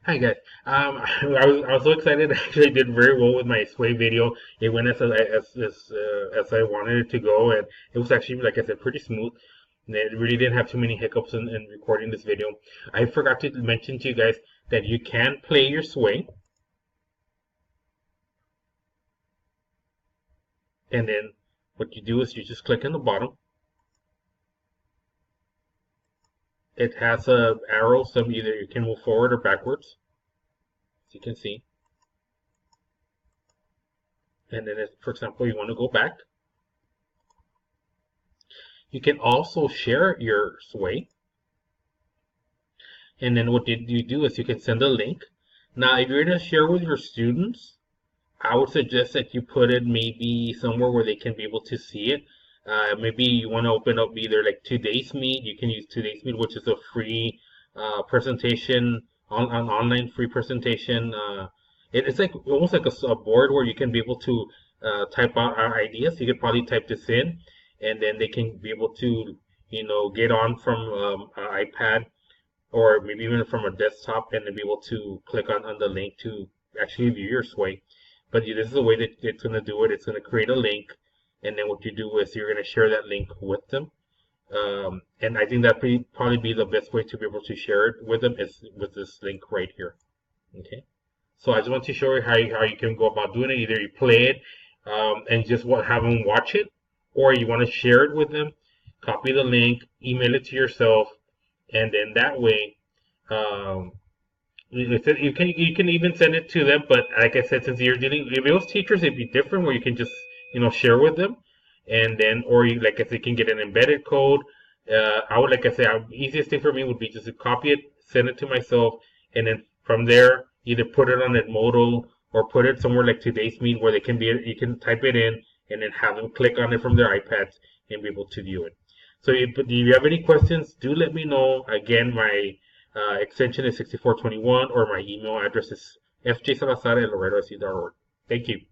Hi guys. I was so excited. I actually did very well with my sway video. It went as I wanted it to go, and it was actually, like I said, pretty smooth. And it really didn't have too many hiccups in recording this video. I forgot to mention to you guys that you can play your sway, and then what you do is you just click on the bottom. It has a arrow, so either you can move forward or backwards, as you can see. And then, if, for example, you want to go back. You can also share your sway. And then what you do is you can send a link. Now, if you're going to share with your students, I would suggest that you put it maybe somewhere where they can be able to see it. Maybe you want to open up either like Today's Meet. You can use Today's Meet, which is a free presentation, on online free presentation. It's like almost like a board where you can be able to type out our ideas. You could probably type this in, and then they can be able to, get on from an iPad or maybe even from a desktop, and then be able to click on the link to actually view your sway. But this is the way that it's going to do it. It's going to create a link, and then what you do is you're going to share that link with them. And I think that probably be the best way to be able to share it with them is with this link right here. Okay. So I just want to show you how you can go about doing it. Either you play it and just have them watch it, or you want to share it with them, copy the link, email it to yourself, and then that way, you can even send it to them. But like I said, since you're dealing, if it was teachers, it'd be different where you can just share with them, and then, or you, like I said, you can get an embedded code. I would, like I said, easiest thing for me would be just to copy it, send it to myself, and then from there either put it on Edmodo or put it somewhere like Today's Meet where you can type it in and then have them click on it from their iPads and be able to view it. So if you have any questions, do let me know. Again, my extension is 6421, or my email address is fjsalazar@loretosc.org. Thank you.